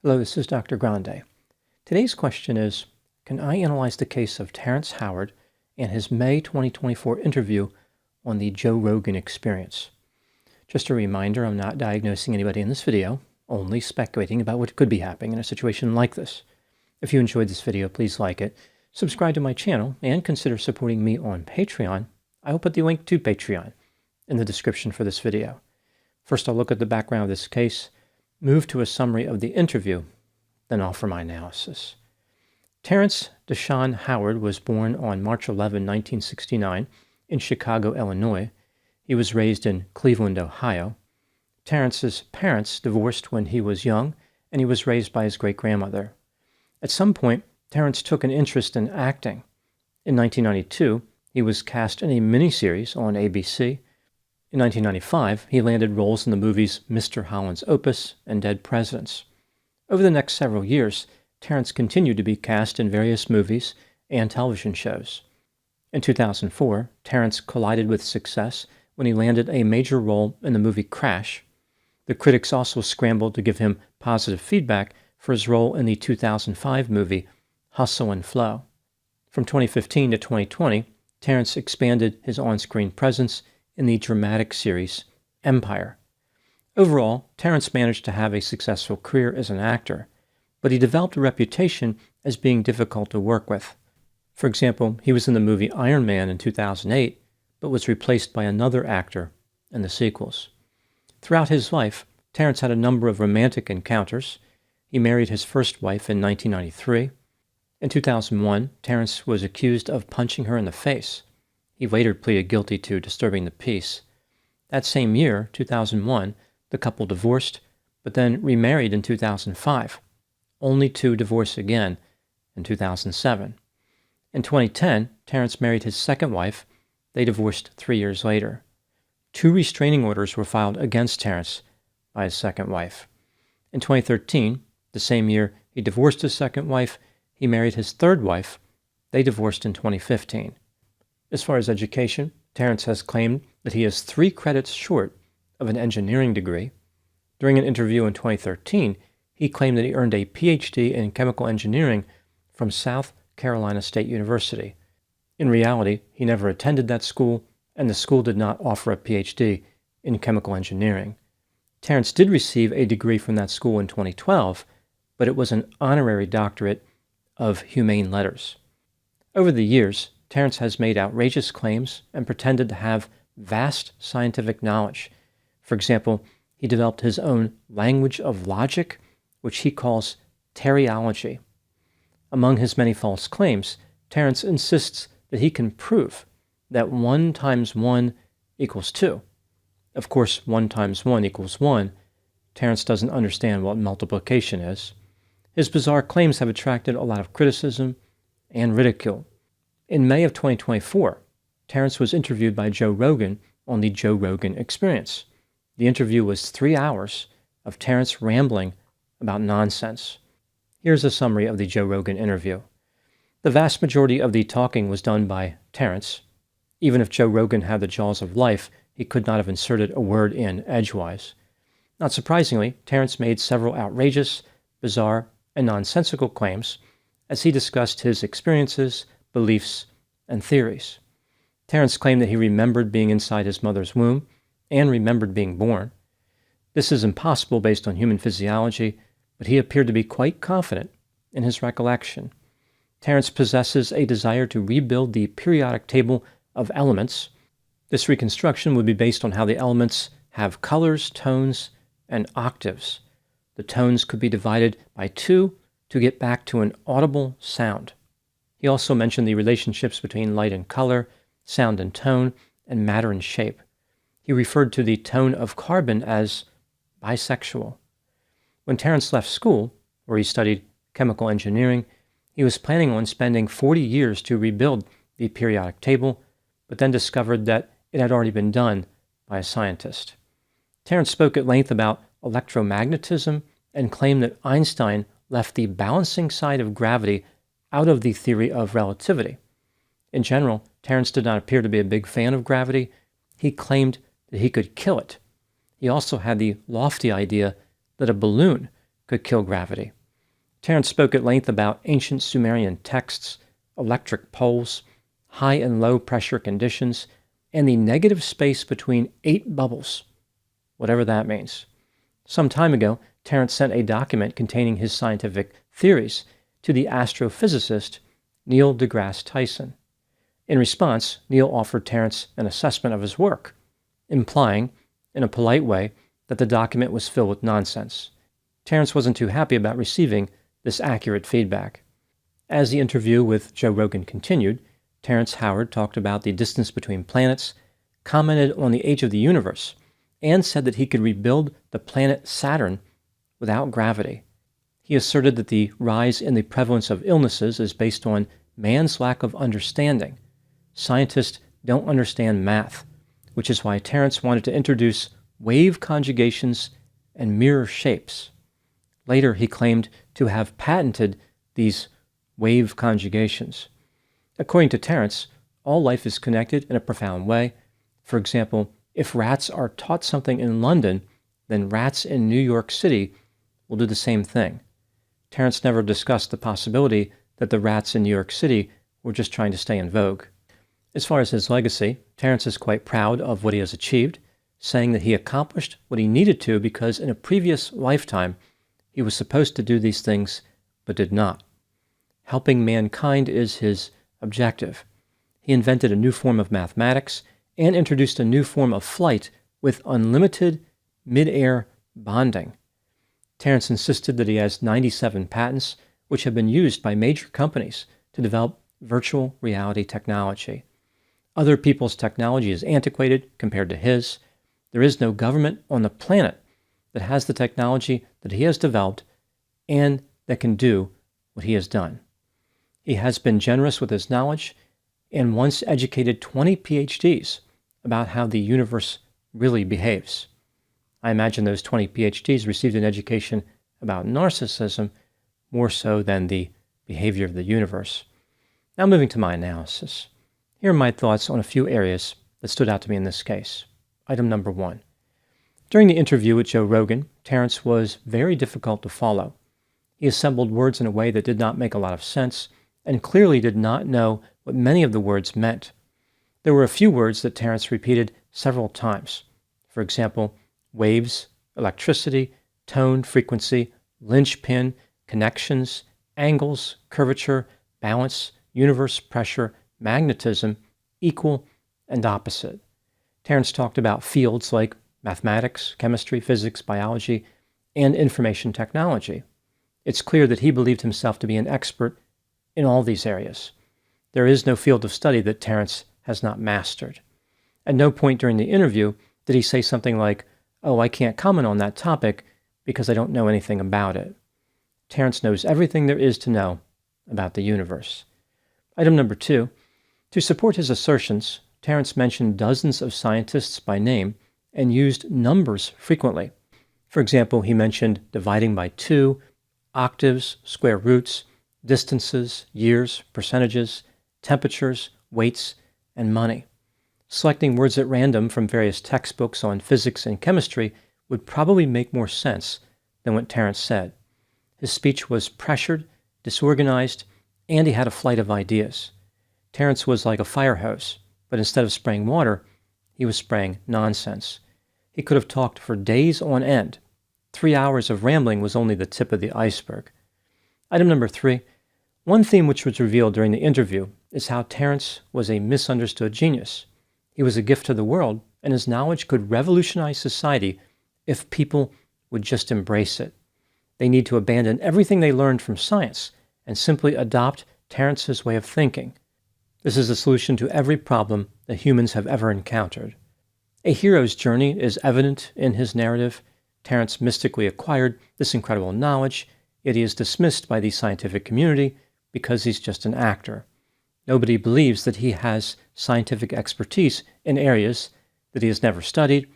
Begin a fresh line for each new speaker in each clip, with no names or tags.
Hello, this is Dr. Grande. Today's question is, can I analyze the case of Terrence Howard and his May 2024 interview on the Joe Rogan Experience? Just a reminder, I'm not diagnosing anybody in this video, only speculating about what could be happening in a situation like this. If you enjoyed this video, please like it, subscribe to my channel, and consider supporting me on Patreon. I will put the link to Patreon in the description for this video. First, I'll look at the background of this case, move to a summary of the interview, then offer my analysis. Terrence Deshaun Howard was born on March 11, 1969, in Chicago, Illinois. He was raised in Cleveland, Ohio. Terrence's parents divorced when he was young, and he was raised by his great-grandmother. At some point, Terrence took an interest in acting. In 1992, he was cast in a miniseries on ABC. In 1995, he landed roles in the movies Mr. Holland's Opus and Dead Presidents. Over the next several years, Terrence continued to be cast in various movies and television shows. In 2004, Terrence collided with success when he landed a major role in the movie Crash. The critics also scrambled to give him positive feedback for his role in the 2005 movie Hustle and Flow. From 2015 to 2020, Terrence expanded his on-screen presence in the dramatic series Empire. Overall, Terrence managed to have a successful career as an actor, but he developed a reputation as being difficult to work with. For example, he was in the movie Iron Man in 2008, but was replaced by another actor in the sequels. Throughout his life, Terrence had a number of romantic encounters. He married his first wife in 1993. In 2001, Terrence was accused of punching her in the face. He later pleaded guilty to disturbing the peace. That same year, 2001, the couple divorced, but then remarried in 2005, only to divorce again in 2007. In 2010, Terrence married his second wife. They divorced 3 years later. 2 restraining orders were filed against Terrence by his second wife. In 2013, the same year he divorced his second wife, he married his third wife. They divorced in 2015. As far as education, Terrence has claimed that he is 3 credits short of an engineering degree. During an interview in 2013, he claimed that he earned a PhD in chemical engineering from South Carolina State University. In reality, he never attended that school, and the school did not offer a PhD in chemical engineering. Terrence did receive a degree from that school in 2012, but it was an honorary doctorate of humane letters. Over the years, Terrence has made outrageous claims and pretended to have vast scientific knowledge. For example, he developed his own language of logic, which he calls teriology. Among his many false claims, Terrence insists that he can prove that 1 times 1 equals 2. Of course, 1 times 1 equals 1. Terrence doesn't understand what multiplication is. His bizarre claims have attracted a lot of criticism and ridicule. In May of 2024, Terrence was interviewed by Joe Rogan on the Joe Rogan Experience. The interview was 3 hours of Terrence rambling about nonsense. Here's a summary of the Joe Rogan interview. The vast majority of the talking was done by Terrence. Even if Joe Rogan had the jaws of life, he could not have inserted a word in edgewise. Not surprisingly, Terrence made several outrageous, bizarre, and nonsensical claims as he discussed his experiences, beliefs, and theories. Terrence claimed that he remembered being inside his mother's womb and remembered being born. This is impossible based on human physiology, but he appeared to be quite confident in his recollection. Terrence possesses a desire to rebuild the periodic table of elements. This reconstruction would be based on how the elements have colors, tones, and octaves. The tones could be divided by 2 to get back to an audible sound. He also mentioned the relationships between light and color, sound and tone, and matter and shape. He referred to the tone of carbon as bisexual. When Terrence left school, where he studied chemical engineering, he was planning on spending 40 years to rebuild the periodic table, but then discovered that it had already been done by a scientist. Terrence spoke at length about electromagnetism and claimed that Einstein left the balancing side of gravity out of the theory of relativity. In general, Terrence did not appear to be a big fan of gravity. He claimed that he could kill it. He also had the lofty idea that a balloon could kill gravity. Terrence spoke at length about ancient Sumerian texts, electric poles, high and low pressure conditions, and the negative space between 8 bubbles, whatever that means. Some time ago, Terrence sent a document containing his scientific theories to the astrophysicist Neil deGrasse Tyson. In response, Neil offered Terrence an assessment of his work, implying, in a polite way, that the document was filled with nonsense. Terrence wasn't too happy about receiving this accurate feedback. As the interview with Joe Rogan continued, Terrence Howard talked about the distance between planets, commented on the age of the universe, and said that he could rebuild the planet Saturn without gravity. He asserted that the rise in the prevalence of illnesses is based on man's lack of understanding. Scientists don't understand math, which is why Terrence wanted to introduce wave conjugations and mirror shapes. Later, he claimed to have patented these wave conjugations. According to Terrence, all life is connected in a profound way. For example, if rats are taught something in London, then rats in New York City will do the same thing. Terrence never discussed the possibility that the rats in New York City were just trying to stay in vogue. As far as his legacy, Terrence is quite proud of what he has achieved, saying that he accomplished what he needed to because in a previous lifetime he was supposed to do these things but did not. Helping mankind is his objective. He invented a new form of mathematics and introduced a new form of flight with unlimited mid-air bonding. Terrence insisted that he has 97 patents, which have been used by major companies to develop virtual reality technology. Other people's technology is antiquated compared to his. There is no government on the planet that has the technology that he has developed and that can do what he has done. He has been generous with his knowledge and once educated 20 PhDs about how the universe really behaves. I imagine those 20 PhDs received an education about narcissism more so than the behavior of the universe. Now moving to my analysis. Here are my thoughts on a few areas that stood out to me in this case. Item number 1. During the interview with Joe Rogan, Terrence was very difficult to follow. He assembled words in a way that did not make a lot of sense and clearly did not know what many of the words meant. There were a few words that Terrence repeated several times. For example, waves, electricity, tone, frequency, linchpin, connections, angles, curvature, balance, universe, pressure, magnetism, equal, and opposite. Terrence talked about fields like mathematics, chemistry, physics, biology, and information technology. It's clear that he believed himself to be an expert in all these areas. There is no field of study that Terrence has not mastered. At no point during the interview did he say something like, "Oh, I can't comment on that topic because I don't know anything about it." Terrence knows everything there is to know about the universe. Item number 2. To support his assertions, Terrence mentioned dozens of scientists by name and used numbers frequently. For example, he mentioned dividing by 2, octaves, square roots, distances, years, percentages, temperatures, weights, and money. Selecting words at random from various textbooks on physics and chemistry would probably make more sense than what Terrence said. His speech was pressured, disorganized, and he had a flight of ideas. Terrence was like a fire hose, but instead of spraying water, he was spraying nonsense. He could have talked for days on end. 3 hours of rambling was only the tip of the iceberg. Item number 3. One theme which was revealed during the interview is how Terrence was a misunderstood genius. He was a gift to the world, and his knowledge could revolutionize society if people would just embrace it. They need to abandon everything they learned from science and simply adopt Terrence's way of thinking. This is the solution to every problem that humans have ever encountered. A hero's journey is evident in his narrative. Terrence mystically acquired this incredible knowledge, yet he is dismissed by the scientific community because he's just an actor. Nobody believes that he has scientific expertise in areas that he has never studied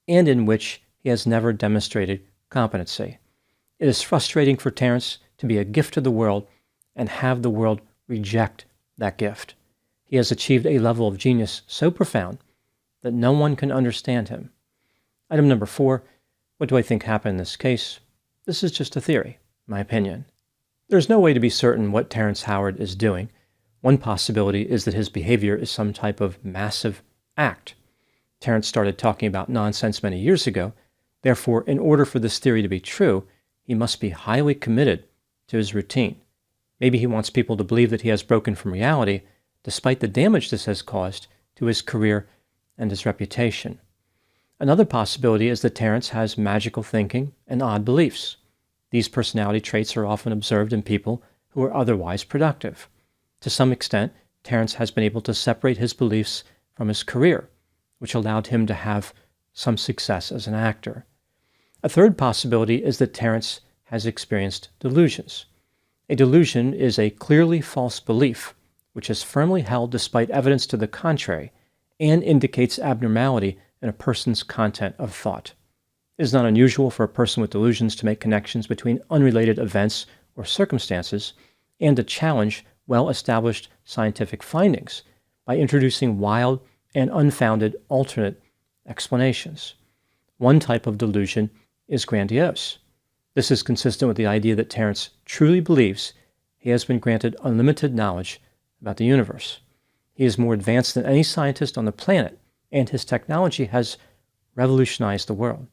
and in which he has never demonstrated competency. It is frustrating for Terrence to be a gift to the world and have the world reject that gift. He has achieved a level of genius so profound that no one can understand him. Item number 4. What do I think happened in this case? This is just a theory, my opinion. There's no way to be certain what Terrence Howard is doing. One possibility is that his behavior is some type of massive act. Terrence started talking about nonsense many years ago. Therefore, in order for this theory to be true, he must be highly committed to his routine. Maybe he wants people to believe that he has broken from reality, despite the damage this has caused to his career and his reputation. Another possibility is that Terrence has magical thinking and odd beliefs. These personality traits are often observed in people who are otherwise productive. To some extent, Terrence has been able to separate his beliefs from his career, which allowed him to have some success as an actor. A third possibility is that Terrence has experienced delusions. A delusion is a clearly false belief, which is firmly held despite evidence to the contrary, and indicates abnormality in a person's content of thought. It is not unusual for a person with delusions to make connections between unrelated events or circumstances and to challenge well-established scientific findings by introducing wild and unfounded alternate explanations. One type of delusion is grandiose. This is consistent with the idea that Terrence truly believes he has been granted unlimited knowledge about the universe. He is more advanced than any scientist on the planet, and his technology has revolutionized the world.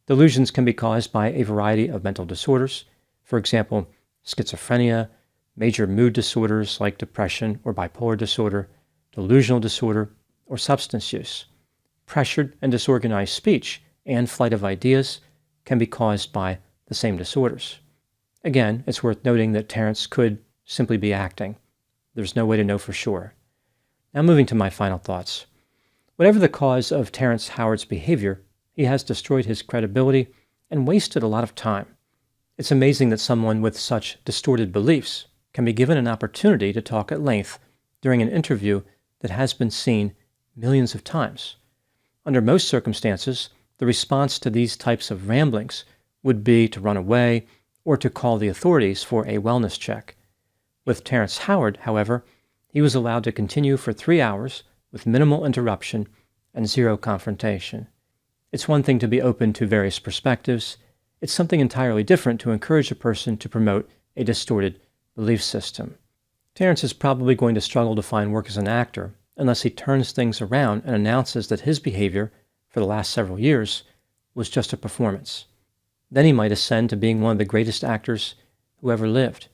Delusions can be caused by a variety of mental disorders, for example, schizophrenia, major mood disorders like depression or bipolar disorder, delusional disorder, or substance use. Pressured and disorganized speech and flight of ideas can be caused by the same disorders. Again, it's worth noting that Terrence could simply be acting. There's no way to know for sure. Now moving to my final thoughts. Whatever the cause of Terrence Howard's behavior, he has destroyed his credibility and wasted a lot of time. It's amazing that someone with such distorted beliefs can be given an opportunity to talk at length during an interview that has been seen millions of times. Under most circumstances, the response to these types of ramblings would be to run away or to call the authorities for a wellness check. With Terrence Howard, however, he was allowed to continue for 3 hours with minimal interruption and zero confrontation. It's one thing to be open to various perspectives. It's something entirely different to encourage a person to promote a distorted belief system. Terrence is probably going to struggle to find work as an actor unless he turns things around and announces that his behavior for the last several years was just a performance. Then he might ascend to being one of the greatest actors who ever lived.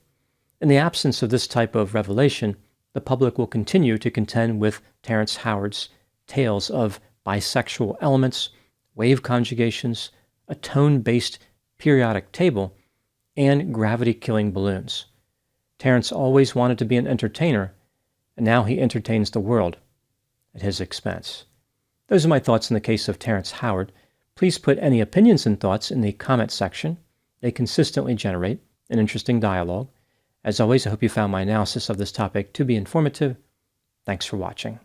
In the absence of this type of revelation, the public will continue to contend with Terrence Howard's tales of bisexual elements, wave conjugations, a tone-based periodic table, and gravity-killing balloons. Terrence always wanted to be an entertainer, and now he entertains the world at his expense. Those are my thoughts in the case of Terrence Howard. Please put any opinions and thoughts in the comment section. They consistently generate an interesting dialogue. As always, I hope you found my analysis of this topic to be informative. Thanks for watching.